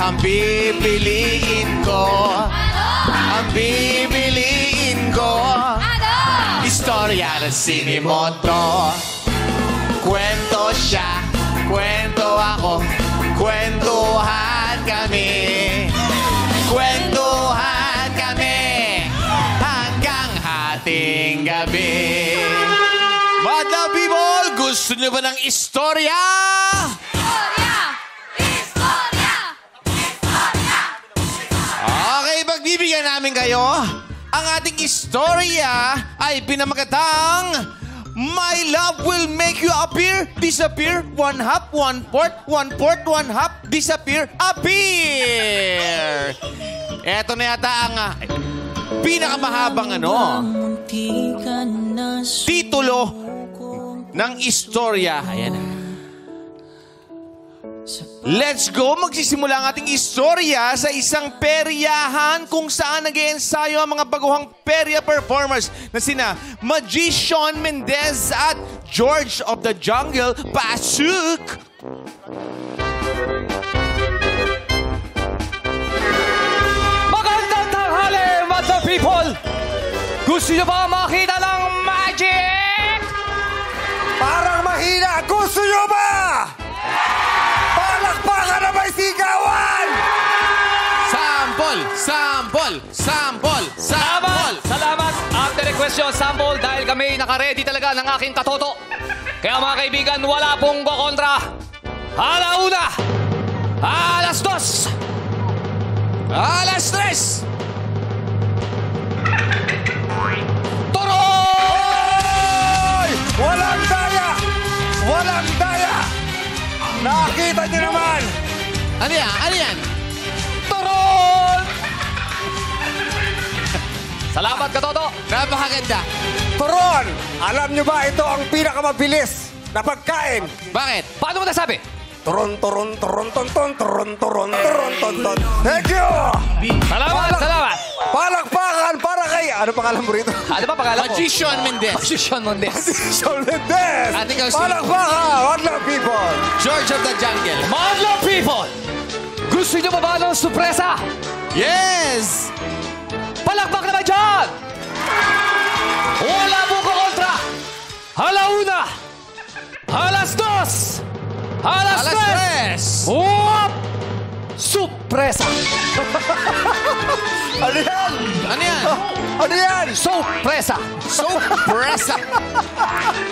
Ang pipiliin ko. Ang pipiliin ko. Istorya ng Sinimoto. Kwento siya, kwento ako, kwentuhan kami. Kwentuhan kami hanggang hating gabi. Madla people, gusto niyo ba ng istorya? Istorya! Istorya! Istorya! Okay, pagbibigyan namin kayo. Ang ating istorya ay pinamagatang My love will make you appear, disappear, one half, one fourth, one fourth, one half, disappear, appear. Eto na yata ang pinakamahabang titulo ng istorya. Ayan na. Let's go! Magsisimula ang ating istorya sa isang peryahan kung saan nag-iensayo ang mga baguhang perya performers na sina Magician Mendez at George of the Jungle Pasuk. Magandang tanghali, Madla people! Gusto niyo ba makita ng magic? Parang mahina! Gusto nyo ba? Palakpakan na may sigawan! Sample! Sample! Sample! Sample! Salamat! After the question, sample, dahil kami nakaredy talaga ng aking katoto. Kaya mga kaibigan, wala pong kokontra. Alauna! Alas 2! Alas 3! Turoy! Walang daya! Walang daya! Nakita niyo naman! Ano yan? Ano yan? Turon! Salamat, katoto. Napakaganda. Turon! Alam niyo ba ito ang pinakamabilis na pagkain? Bakit? Paano mo nasabi? Turon, turon, turon, ton, ton, turon, turon, turon, ton, ton. Thank you! Salamat, salamat. Palakpakan para kay... Ano pangalan mo rito? Ano ba pangalan mo? Magician Mendez. Magician Mendez. Shawn Mendes! At ikaw si- Palakpakan! Madla people! George of the Jungle. Madla people! Gusto niyo ba ba ng sorpresa? Yes! Palakpak naman dyan! Wala mo ko kontra! Halauna! Alas 2! Alas 3! Whoop! Sorpresa! Ano yan? Ano yan? Ano yan? Sorpresa! Sorpresa!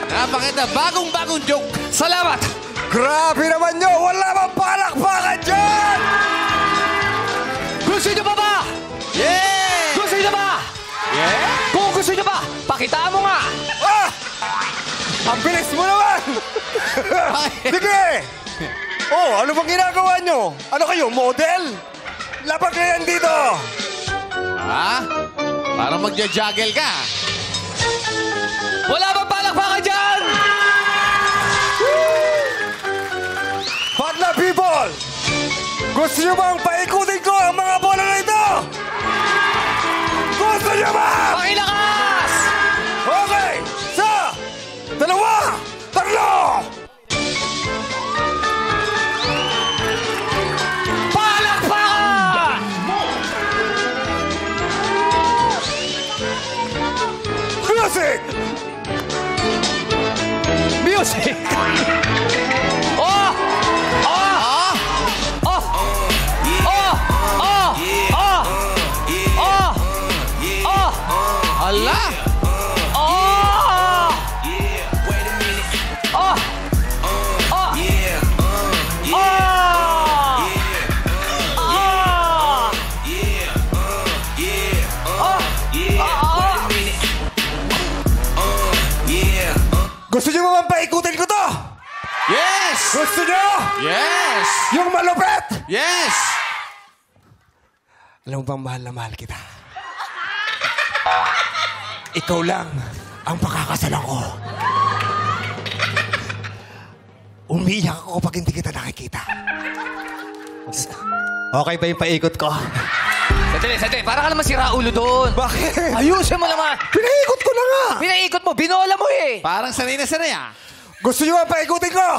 Napakaganda. Bagong-bagong joke. Salamat! Grabe naman nyo! Wala bang palakpakan dyan! Gusto niyo ba ba? Yeah! Gusto niyo ba? Yeah? Kung gusto niyo ba, pakitaan mo nga! Ah! Ang bilis mo naman! Sige! Oh, ano bang ginagawa nyo? Ano kayo, model? Lapag na yan dito! Ha? Parang magja-juggle ka. Wala bang palakpakan dyan? Madla people! Gusto nyo bang paikutin ko ang mga bola na ito? Gusto nyo ba? Pakilakas! Okay! Isa! Dalawa! Tatlo! Palakpakan! Music! Music! Oh! Oh! Ah? Oh! Oh! Oh! Oh! Oh! Oh! Ala! Oh! Oh! Oh! Oh! Gusto nyo ba paikutin ko to? Yes! Gusto nyo? Yes! Yung malupit! Yes! Alam mo bang mahal na mahal kita? Ikaw lang ang pakakasalan ko. Umiiyak ako pag hindi kita nakikita. Okay ba yung paikot ko? Sandali. Para ka naman si Raulo doon. Bakit? Ayusin mo naman. Pinaikot ko na nga! Pinaikot mo. Binola mo eh. Parang sanay na sanay ah. Gusto nyo ba paikutin ko?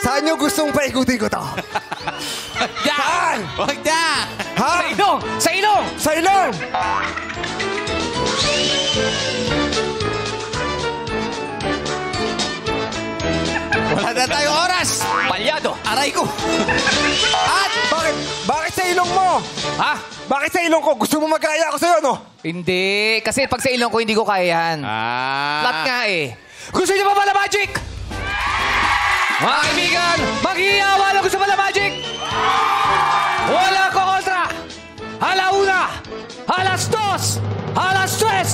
Sa Saan nyo gustong paikutin ko to? Saan? Wag na! Ha? Sa ilong! Sa ilong! Sa ilong! Wala na tayong oras! Palyado! Aray ko! At Bakit sa ilong mo? Ha? Bakit sa ilong ko? Gusto mo magkaya ako sa'yo, no? Hindi. Kasi pag sa ilong ko, hindi ko kaya yan. Flat nga eh. Gusto niyo pa pala magic? Mga kaibigan, maghihiyawa lang gusto pala magic? Wala ko kontra! Hala una! Alas dos! Alas tres!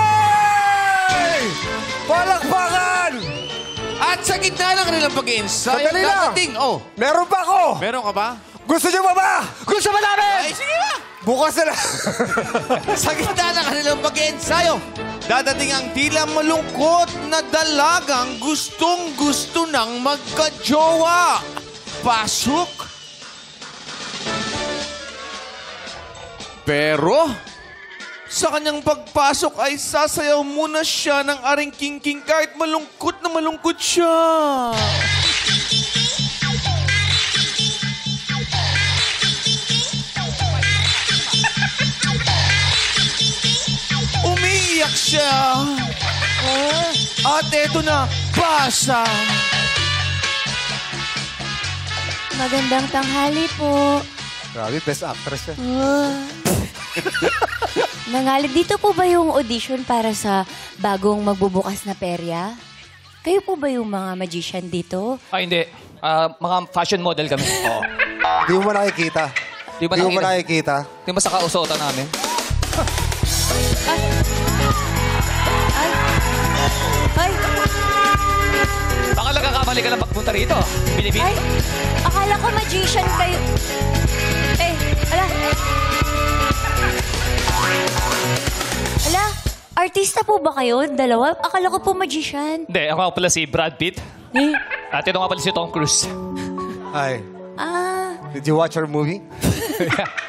Hey! Palakpakan! At sa gitna ng kanilang pag-iensayo, Sandali lang. dadating. Oh, Meron pa ako! meron ka ba? Gusto nyo pa ba? Gusto ba namin? Ay, sige ba? Bukas na lang. Sa gitna ng kanilang pag-iensayo, dadating ang tila malungkot na dalagang gustong-gusto ng magka-jowa. Pasok. Pero, sa kanyang pagpasok ay sasayaw muna siya ng aring king-king kahit malungkot na malungkot siya. Umiiyak siya. At eto na, basa. Magandang tanghali po. Grabe, best actress yan. Nangalit dito po ba yung audition para sa bagong magbubukas na perya? Kayo po ba yung mga magician dito? Ay, hindi. Mga fashion model kami. Oo. Di mo nakikita. Di ba Di mo nakikita? nakikita. Di ba sa kausotan namin? Ay! Ay! Baka nagkakamali ka lang pagpunta rito. Bilibili. Ay! Akala ko magician kayo. Eh, ala. Ala, artista po ba kayo? Dalawa? Akala ko po magician. Hindi, ako nga pala si Brad Pitt. Eh? At ito nga pala si Tom Cruise. Ay, Ah, did you watch our movie?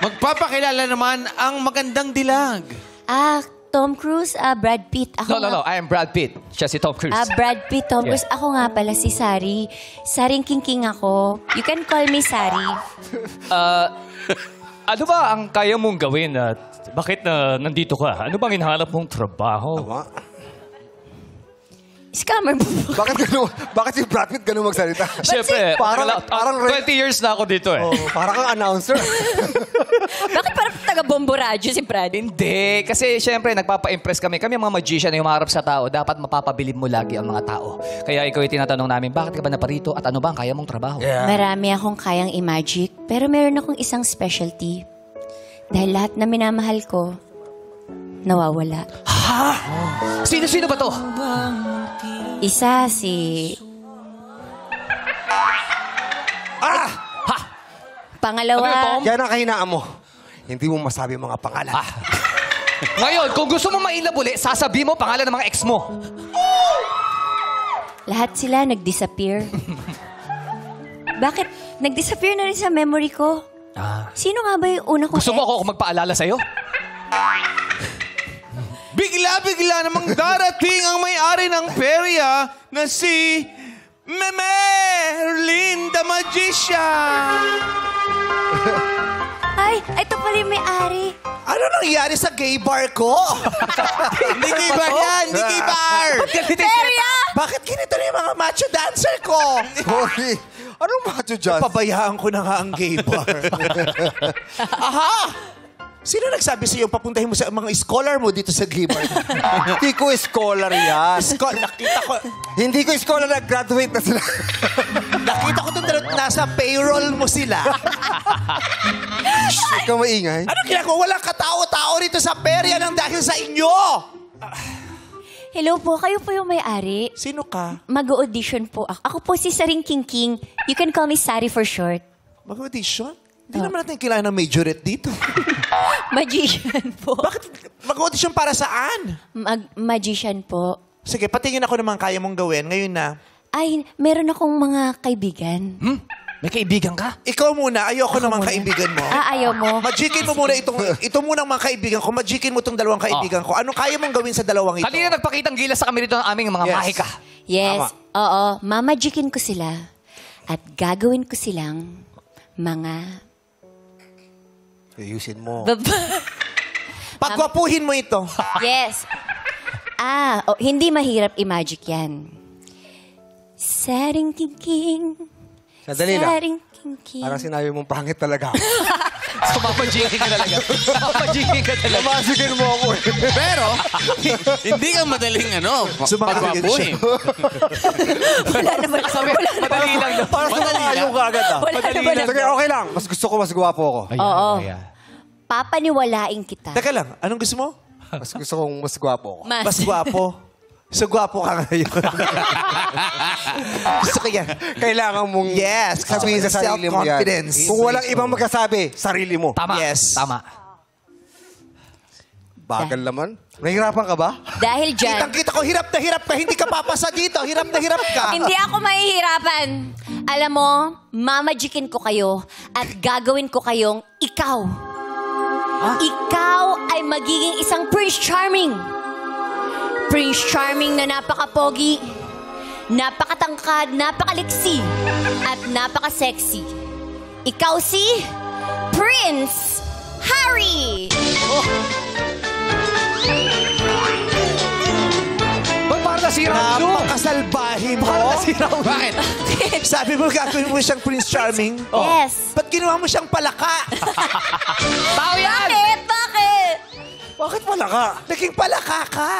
Magpapakilala naman ang magandang dilag. Tom Cruise, Brad Pitt. Ako No. I am Brad Pitt. Siya si Tom Cruise. Brad Pitt, Tom Yeah. Cruise. Ako nga pala si Sari. Saring King ako. You can call me Sari. Ano ba ang kaya mong gawin at bakit nandito ka? Ano bang hinahanap mong trabaho? Scammer po. Bakit si Brad Pitt ganun magsalita? Siyempre, parang 20 years na ako dito eh. Oh, parang kang announcer. Bakit parang taga-bombo radyo si Brad? Hindi. Kasi siyempre, nagpapa-impress kami. Kami ang mga magician na humarap sa tao. Dapat mapapabilib mo lagi ang mga tao. Kaya ikaw yung tinatanong namin, bakit ka ba naparito at ano ba ang kaya mong trabaho? Marami akong kayang i-magic, pero meron akong isang specialty. Dahil lahat na minamahal ko, nawawala. Sino ba to? Isa si... Ha! Pangalawa... Ano Yan ang kahinaan mo. Hindi mo masabi ang mga pangalan. Ngayon, kung gusto mo mailabuli, sasabi mo pangalan ng mga ex mo. Lahat sila nag-disappear. Bakit? Nag-disappear na rin sa memory ko. Sino nga ba yung una kong Gusto mo ex? ako magpaalala sa'yo? Bigla-bigla namang darating ang may-ari ng perya na si Merlin the Magician. Ay, ito pala yung may-ari. Ano nangyari sa gay bar ko? Hindi gay bar yan, hindi gay bar. Perya! Bakit ganito na yung mga macho dancer ko? Holy, anong macho dyan? Pabayaan ko na nga ang gay bar. Aha! Sino nagsabi sa'yo papuntahin mo sa mga scholar mo dito sa gay bar? Hindi ko scholar yan. Nakita ko, Hindi ko scholar, nag-graduate na sila. nakita ko doon nasa payroll mo sila. Shh, ikaw maingay. Ano ginagawa? Walang katao-tao rito sa perya nang dahil sa inyo. Hello po, kayo po yung may-ari. Sino ka? Mag-audition po ako. Ako po si Saring King. You can call me Sari for short. Mag-audition? Hindi naman natin kailangan ng majorette dito. Magician po. Bakit mag-audition para saan? Magician po. Sige, patingin ako naman kaya mong gawin ngayon na. Ay, meron akong mga kaibigan. May kaibigan ka? Ikaw muna, ayoko naman kaibigan mo. Ayaw mo? Magikin mo muna ito munang mga kaibigan ko. Magikin mo itong dalawang kaibigan ko. Anong kaya mong gawin sa dalawang ito? Kanina nagpakitang gilas sa kami rito ng aming mga Yes. mahika. Yes. Oo. Mamajikin ko sila. At gagawin ko silang mga... Ayusin mo. Pagwapuhin mo ito. Yes. Hindi mahirap i-magic yan. Saring king. Sandali lang. Saring king. Parang sinabi mong pangit talaga. So, mamajikin ka talaga. Mamajikin ka talaga. Mamasigin mo ako eh. Pero, hindi ka madaling Sumakagin siya. pagwapuhin. Wala naman. Madali lang. Para sumayo ka agad ah. Wala naman. Sige, okay lang. Mas gusto ko, mas gwapo ako. Oo. Papaniwalain kita. Teka lang, anong gusto mo? Mas gusto kong mas gwapo ako. Mas gwapo. So gwapo ka ngayon. Gusto ko yan. Kailangan mong Yes, sabihin sa sarili mo yan. self-confidence. Kung walang ibang magkasabi, sarili mo. Tama. Yes. Tama. Bagal naman. Nahihirapan ka ba? Dahil dyan, Kitang-kita ko, hirap na hirap ka. Hindi ka papasa dito. Hirap na hirap ka. hindi ako mahihirapan. Alam mo, mamajikin ko kayo at gagawin ko kayong ikaw. Ikaw ay magiging isang Prince Charming. Prince Charming na napaka-pogi, napakatangkad, napakaliksi, at napaka-sexy. Ikaw si Prince Harry! Ba't parang nasira ang ulo? Napakasalbahe mo. Parang nasira ang ulo. Bakit? Sabi mo, gagawin mo siyang Prince Charming. Yes. Ba't ginawa mo siyang palaka? Tao yan! Bakit? Bakit wala ka? Naging palaka ka.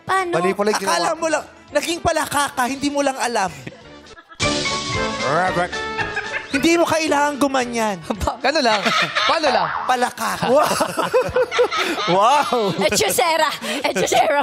Paano? Mali pala yung Akala ginawa. mo lang, naging palaka ka, hindi mo lang alam. Hindi mo kailangan gumanyan. Gano'n lang. Paano lang? Palaka ka. Wow! Echosera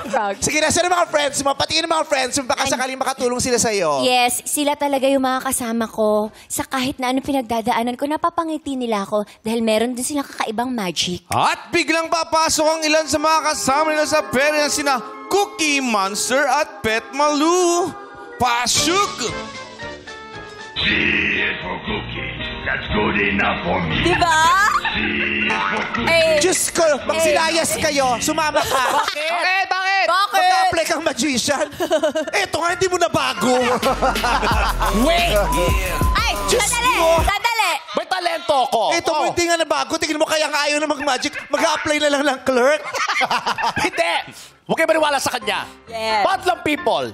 frog. Sige na, saan ang mga friends mo? Patiin ang mga friends mo, baka sakaling makatulong sila sa'yo. Yes, sila talaga yung mga kasama ko. Sa kahit na anong pinagdadaanan ko, napapangiti nila ako dahil meron din silang kakaibang magic. At biglang papasok ang ilan sa mga kasama nila sa pera na sina Cookie Monster at Pet Malu. Pasok! C is for cookies. That's good enough for me. Diba? C is for cookies. Eh, Diyos ko, magsilayas kayo, sumama ka. Bakit? Bakit? Mag-apply kang magician. Eto nga, hindi mo na bago. Wait! Ay, Diyos sandali! ko. Sandali! May talento ko. Eto mo, hindi nga na bago. Tingnan mo, kaya nga ayaw na mag-magic. Mag-apply na lang ng clerk. Hindi! Huwag kayo maniwala sa kanya. Yes. Bad lang people.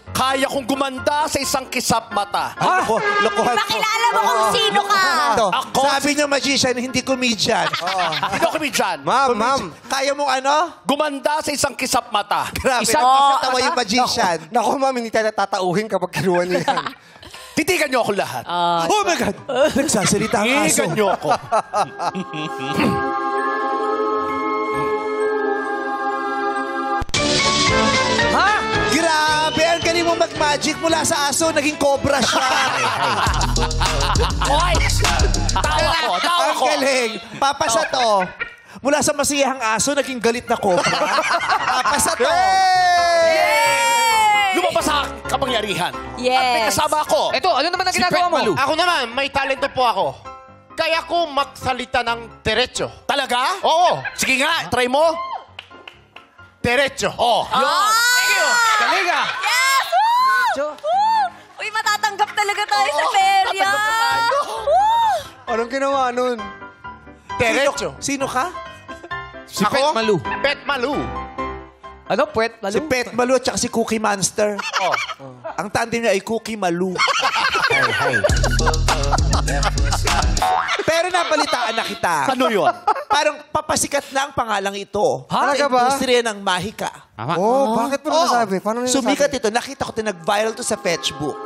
Kaya kong gumanda sa isang kisap mata. Ako, lokohan ko. Pakilala mo kung sino ka! Ito, Ako? sabi niya magician, hindi comedian. Hindi ako comedian. Ma'am. Kaya mong ano? Gumanda sa isang kisap mata. Grabe, Isang nakakatawa yung magician. Naku, ma'am, hindi tayo tatauhin kapag kinuha niya yan. Titigan niyo ako lahat. Oh my God! Nagsasalita ang aso. Titigan niyo ako. Ha? Grabe! Ang galing mo mag-magic mula sa aso, naging cobra siya. Hoy! Tawa ko, tawa Ang ko. galing. Papasa to. Mula sa masiyahang aso, naging galit na cobra. Papasa to. Lumabas sa kapangyarihan. At may Yes. kasama ako. Ito, ano naman ang ginagawa mo? Ako naman, may talento po ako. Kaya ko magsalita ng diretso. Talaga? Oo, Sige nga, try mo. diretso. Oh. Thank you. Galing ah. Yes! Woo! Woo! Uy, matatanggap talaga tayo sa perya! Woo! Anong ginawa nun? Diretso. Sino ka? Si Pet Malu. Pet Malu. Ano, puwet? Si Pet Malu at saka si Cookie Monster. Ang tandem niya ay Cookie Malu. Pero nabalitaan na kita. Ano yun? Parang papasikat na ang pangalang ito. Ha? Sa Talaga ba? industriya ng mahika. Oh, bakit mo nasabi? Paano niyo Sumikat nasabi? ito. Nakita ko ito, nag-viral to sa Fetchbook.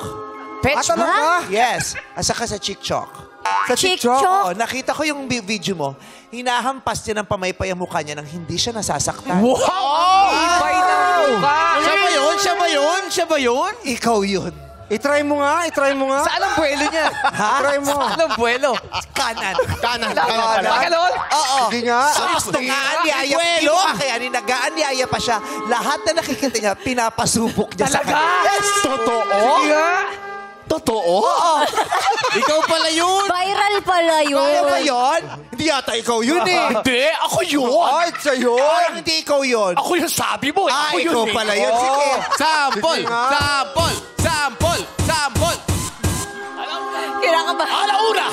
Fetch mo? talaga? Yes. At saka sa TikTok. Sa TikTok? Oo, nakita ko yung video mo. Hinahampas niya ng pamaypay ang mukha niya nang hindi siya nasasaktan. Wow! Ibay na mukha. Siya ba yun? Siya ba yun? Siya ba yun? Ikaw yun. I-try mo nga, i-try mo nga. Saan ang buwelo niya? Try mo. Saan ang buwelo? Kanan. Kanan. Pagkalon? Oo. Sige nga. So, nagaan-niaya pa kaya nagaan-niaya pa siya. Lahat na nakikita niya, pinapasubok niya sa Talaga? kanya. Yes! Totoo? Sige nga. Totoo? Ikaw pala yun. Viral pala yun. Kaya ba yun? Hindi yata ikaw yun eh. Hindi, ako yun. Ay, siya yun. Parang hindi ikaw yun. Ako yung sabi mo. Ako yun ikaw eh. pala yun. Sige. Sample! Sige nga. Sample! Sample! Sample! Kinakabahan. Alauna!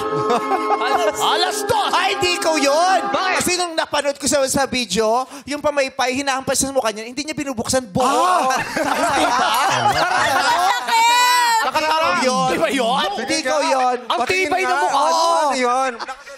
Alas 2! Ay, hindi ikaw yun! Bakit? Kasi nung napanood ko sa video, yung pamaypay, hinahampas sa mukha niya, hindi niya binubuksan buo. Nakatarang. Yun. Di ba yun? Hindi ikaw yun. Ang tibay ng mukha. Oo. Ano yun?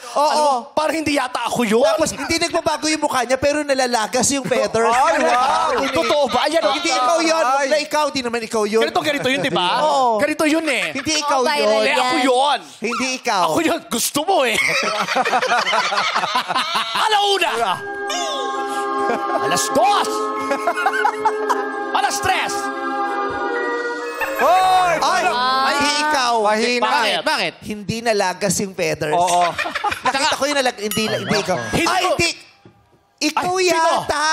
Oo. Parang hindi yata ako yun. Tapos hindi nagbabago yung mukha niya, pero nalalagas yung feathers. Ay, wow. Totoo ba? Ayan, Hindi ikaw yun. Na ikaw, di naman ikaw yun. Ganito yun, di ba? Oo. Ganito yun eh. Hindi ikaw viral yun. Eh, ako yun. Hindi ikaw. Ako yun. Gusto mo eh. Alauna! Alas 2! Alas 3! Hoy! Ay, hindi ikaw. Mahina. Bakit? Bakit? Hindi nalagas yung feathers. Oo. Nakita ko yung hindi ikaw. Hindi Ay, ko- hindi. Ikaw Ay, sino? yata.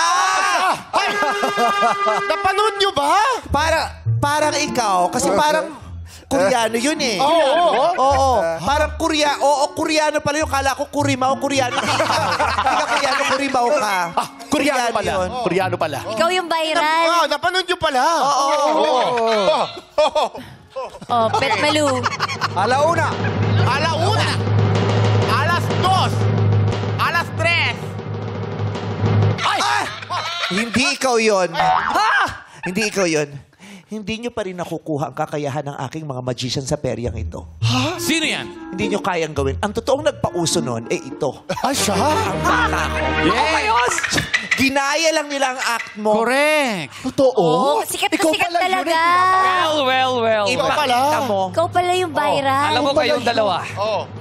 Napanood nyo ba? Parang ikaw. Kasi parang Koreano yun eh. Oo. Parang Koreano pala yun. Kala ko Kurimaw, Koreano. Hindi ka Koreano, Kurimaw ka. Koreano pala. yun. Koreano pala. Ikaw yung viral. Napanood nyo pala. Oh, Pet Malu. Alauna. Alauna. Alas 2. Alas 3. Ay! Hindi ikaw yun. Hindi ikaw yun. Hindi nyo pa rin nakukuha ang kakayahan ng aking mga magician sa peryang ito. Sino yan? Hindi nyo kayang gawin. Ang totoong nagpauso nun, ito. Ay, siya? Ang bata ko. Yes! Ginaya lang nila ang act mo. Correct. Totoo? Oh, sikat na sikat talaga. Well. Ipakita mo. Ikaw pala yung viral. Alam mo kayong dalawa.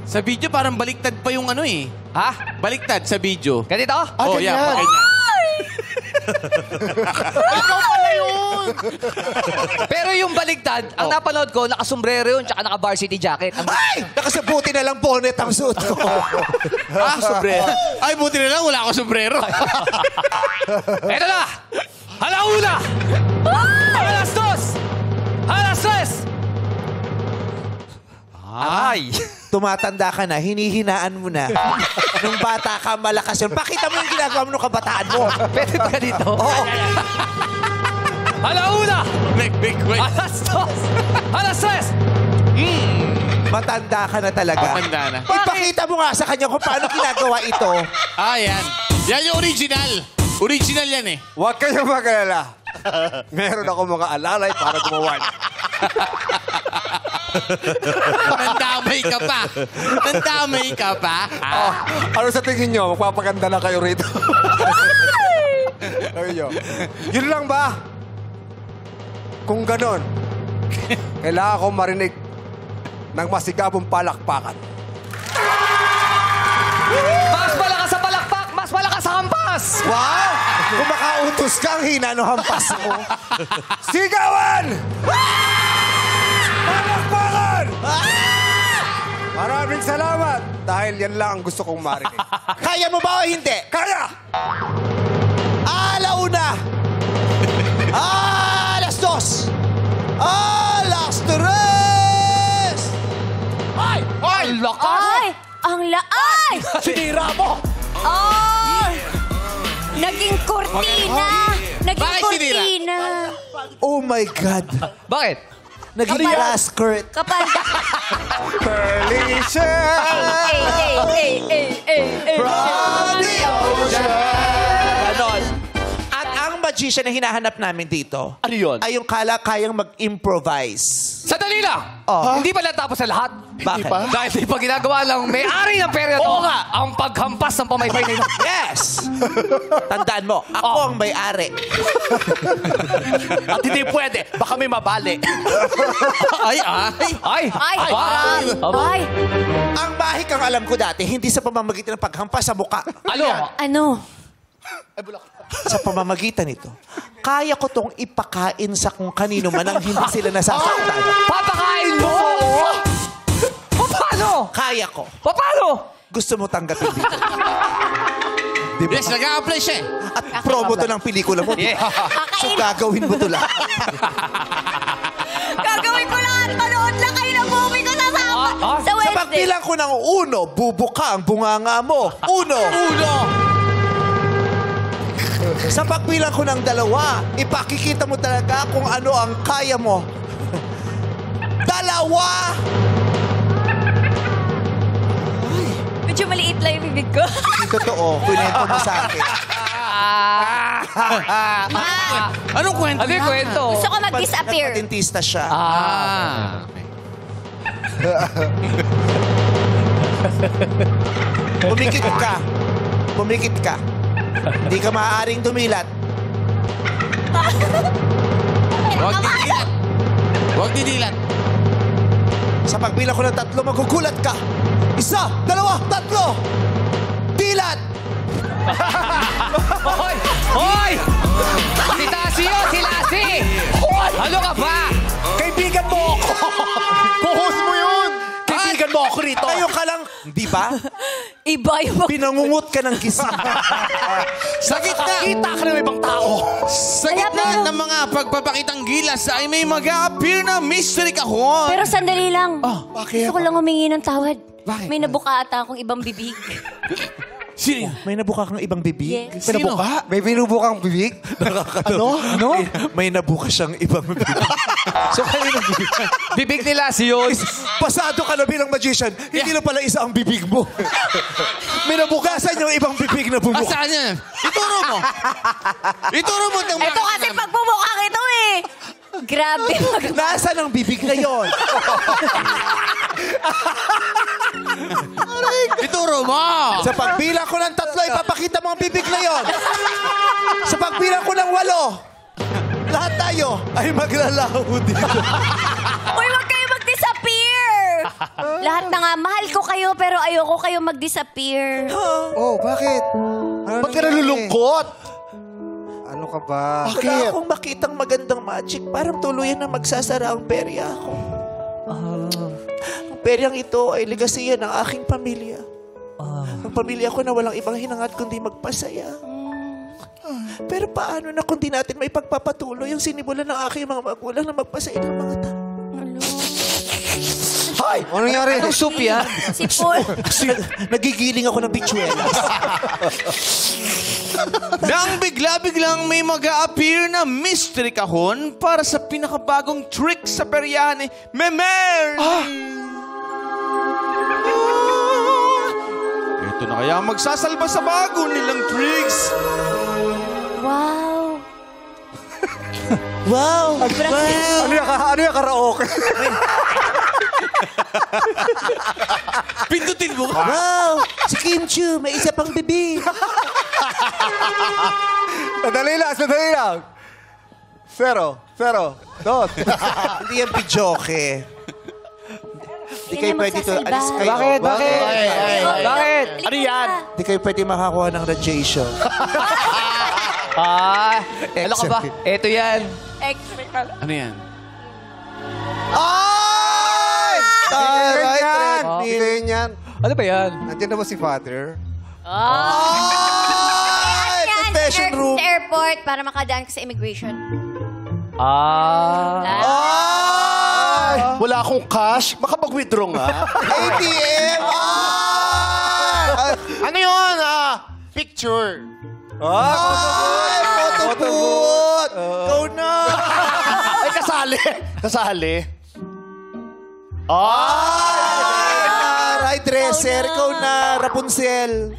Sa video parang baliktad pa yung ano eh. Ha? Baliktad sa video. Ganito? Oh, yeah. ganyan. Ganyan. Ikaw pala yun. Pero yung baligtad, ang napanood ko, nakasombrero yun, tsaka naka-varsity jacket. Ang... Ay! Nakasabuti na lang bonnet ang suot ko. Sombrero. Ay, buti na lang. Wala ako sombrero. Eto na! Alauna! Alas 2! Alas 3! Ay! Tumatanda ka na, hinihinaan mo na. Nung bata ka, malakas yun. Pakita mo yung ginagawa mo nung kabataan mo. Pwede ba dito? Oo. Alauna! Wait. Alas 2! Alas 3! Matanda ka na talaga. Matanda na. Ipakita mo nga sa kanya kung paano ginagawa ito. Ah, yan. Yan yung original. Original yan eh. Huwag kayong mag-alala. Meron ako mga alalay para gumawa niya. Nandamay ka pa. Nandamay ka pa. Ano sa tingin nyo? Magpapaganda na kayo rito. Ayun. Yun lang ba? Kung ganon, kailangan ko marinig ng masigabong palakpakan. Mas malakas sa palakpak! Mas malakas sa hampas! Wow! Kung makautos ka, ang hina no hampas mo. Sigawan! Palakpakan! Maraming salamat dahil yan lang ang gusto kong marinig. Kaya mo ba o hindi? Kaya! Alauna! Alas 2! Alas 3! Ay! Ang lakas! Ay! Ang laay! Sinira mo! Ay! Naging kortina! Naging Bakit sinira? kortina! Oh my God! Bakit? Naging grass skirt. Kapag... Felicia! From the ocean! Ganon. At ang magician na hinahanap namin dito Ano yun? ay yung kayang mag-improvise. Sandali lang! Oh. Hindi pa natapos sa lahat. Bakit? Dahil di pa ginagawa lang may-ari ng pera to. Oo nga. Ang paghampas ng pamaypay na ito. Yes! Tandaan mo, ako ang may-ari. At hindi pwede. Baka may mabali. Ay! Ay! Ay! Ang bahik ang alam ko dati, hindi sa pamamagitan ng paghampas sa muka. Ano? Ano? Sa pamamagitan nito, kaya ko tong ipakain sa kung kanino man ang hindi sila nasasaktan. Papakain mo? Paano? Kaya ko. Paano? Gusto mo tanggapin dito. Di ba? Yes, nag-a-apply siya eh. At promo to ng pelikula mo. So gagawin mo to lang. Gagawin ko lahat! Manood lang kayo ng Sa Sa Wednesday. pagbilang ko ng 1, bubuka ang bunganga mo. 1. Sa pagbilang ko ng 2, ipakikita mo talaga kung ano ang kaya mo. 2. Medyo maliit lang yung bibig ko. Hindi totoo. Kwento mo sa akin. Anong kwento? Ano yung kwento? Gusto ko mag-disappear. Nagpa-dentista siya. Pumikit ka. Pumikit ka. Hindi ka maaaring dumilat. Huwag didilat. Huwag didilat. Sa pagbilang ko ng 3, magugulat ka. 1, 2, 3. Dilat! Hoy! Hoy! Si Tasi yun! Si Lassie! Ano ka ba? Kaibigan mo ako! Puhos mo yun! Kaibigan mo ako rito! Ngayon ka lang, di ba? Iba yung Pinangungot ka ng gising. Sa gitna. Kita ka ng ibang tao! Sa gitna ng mga pagpapakitang gilas ay may mag-a-appear na mystery kahon. Pero sandali lang. Bakit? Gusto ko lang humingi ng tawad. Bakit? May nabuka ata akong ibang bibig. Sino yan? May nabuka kang ibang bibig? Yes. Sino? May binubukang bibig? Ano? May nabuka siyang ibang bibig. So, kanino bibig? Bibig ni Lassie yun. Pasado ka na bilang magician. Hindi na pala isa ang bibig mo. May nabukasan yung ibang bibig na bumuka. Saan yan? Ituro mo. Ituro mo. Ito kasi pagbubukang ito eh. Grabe. Nasaan ang bibig na yon? Ituro mo. Sa pagbilang ko ng 3, ipapakita mo ang bibig na yon. Sa pagbilang ko ng 8, lahat tayo ay maglalaho dito. Uy, wag kayo mag-disappear. Lahat na nga, mahal ko kayo pero ayoko kayo mag-disappear. Oh, bakit? Ba't ka nalulungkot? Ano ka ba? Wala akong makitang magandang magic. Parang tuluyan na magsasara ang perya ko. Ang peryang ito ay ligasiya ng aking pamilya. Ang pamilya ko na walang ibang hinangad kundi magpasaya. Pero paano na kung di natin may pagpapatuloy ang sinimulan ng aking mga magulang na magpasaya ng mga tao? Hoy! Ano nangyari? Anong soup yan? Si Paul. Nagigiling ako ng bitswelas. Nang bigla-biglang may mag-a-appear na mystery kahon para sa pinakabagong trick sa peryahan ni Memer. Ito na kaya ang magsasalba sa bago nilang tricks. Wow. Wow! Ano yung karaoke? Pindutin mo ka. Wow! Si Kim Chu, may isa pang bibig. Sadali lang. 0, 2. Hindi yan pijoke. Hindi kayo Yan ang pwede to. magsasalba. Alis kayo. Bakit? Bakit? Ano yan? Hindi kayo pwede makakuha ng radiation. Ano ka ba? Ito yan. Ano yan? Ay! Taray, Hindi treadmill. kayo yan. Ano ba yan? Nandiyan na ba si Father? Ay! Confession room. Sa airport para makadaan ka sa immigration. Ay! Wala akong cash. Makapag-withdraw nga. ATM! Ay! Ano yun? Picture. Ay! Photo booth! Go na! Ay, kasali. Ay! Taray, dresser. Go na, Rapunzel.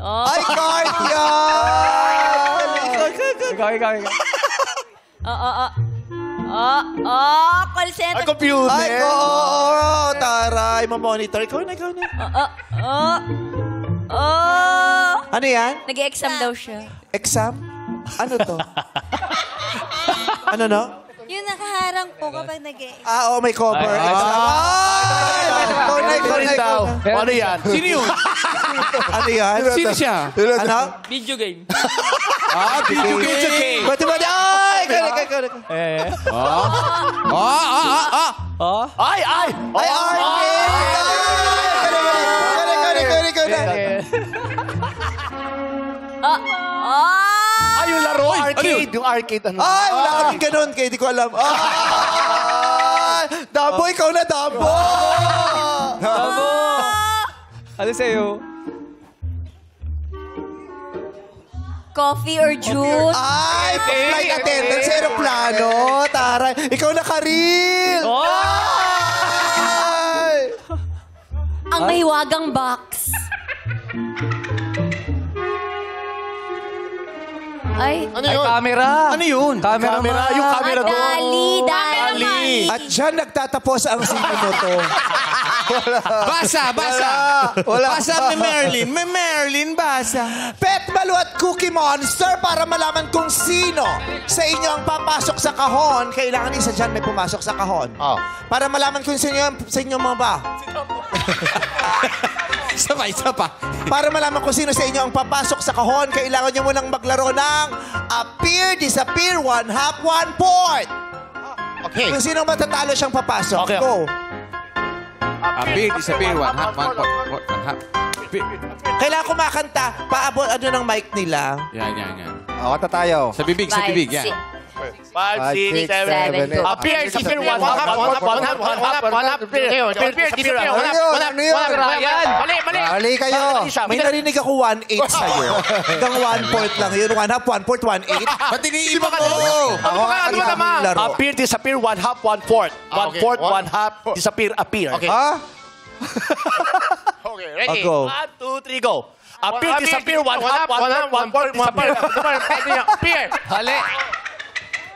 Ay, card yan! Ikaw. Call center. Computer. Ay, oo! Taray, mamonitor. Ikaw na. Ano yan? Nag-exam daw siya. Exam? Ano to? Ano no? Yung nakaharang po kapag nag-e. Oo, may cover. Exam. Ikaw na. Ano yan? Sino yun? Ano yan? Sino siya? Ano? Video game. Video game. Bati. Ay! Ikaw na. Ay! Ay, Ikaw na. Ay, yung laro. Arcade. Yung arcade. Ano? Ay, wala kaming ganun. Kaya di ko alam. Ay! Dabo, ikaw na, Dabo! Ano sa'yo? Coffee or juice? Ay, flight attendant sa aeroplano. Taray. Ikaw na, Karil! Ay! Ang mahiwagang box. Ay, Ano Ay, yun? camera. Ano yun? Camera, Yung camera doon. dali. At dyan nagtatapos ang sino mo to. Basa. Basa, may Marilyn, basa. Pet Balu at Cookie Monster para malaman kung sino sa inyo ang papasok sa kahon. Kailangan isa dyan may pumasok sa kahon. Oh. Para malaman kung sa inyo mga ba. Isa pa. Para malaman kung sino sa inyo ang papasok sa kahon, kailangan nyo munang maglaro ng Appear, Disappear, 1 half, 1 fourth. Okay. Kung sino matatalo siyang papasok. Okay. Go. Appear, disappear, one half. Kailangan kumakanta, paabot ng mic nila. Yan. Ako tayo. Sa bibig, yan. 5, 6, 7, 7, 2. Appear, disappear, 1 half, appear, disappear, 1 half. Ano yun? Mali. Mali kayo. May narinig ako 1/8 sa'yo. Hanggang 1 point lang yun. 1 half, 1 fourth, 1/8. Ba't iniiba mo? Ano ba naman? Laro. Appear, disappear, 1 half, 1 fourth. 1 fourth, 1 half, disappear, appear. Okay. Ha? Okay, ready? Go. 1, 2, 3, go. Appear, disappear, 1 half, 1 fourth, disappear. Appear. Hali.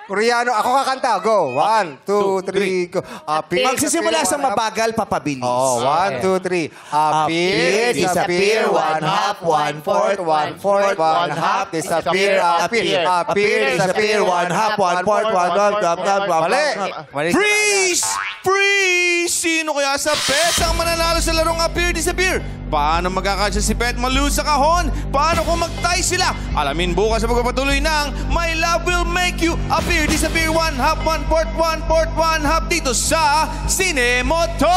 Koreano, ako kakanta. Go. 1, 2, 3, go. Appear, Magsisimula sa disappear, mabagal, papabilis. Oh, 1, 2, 3. Appear, disappear, 1 half, 1 fourth, 1 fourth, 1 half, disappear, appear. Appear, disappear, 1 half, 1 fourth, 1 half, Mali. Freeze! Sino kaya sa Pet ang mananalo sa larong Appear, Disappear? Paano magkakasya si Pet Malu sa kahon? Paano kung mag-tie sila? Alamin bukas sa pagpapatuloy ng My Love Will Make You Appear, Disappear, 1 half, 1 fourth, 1 fourth, 1 half dito sa Cinemoto!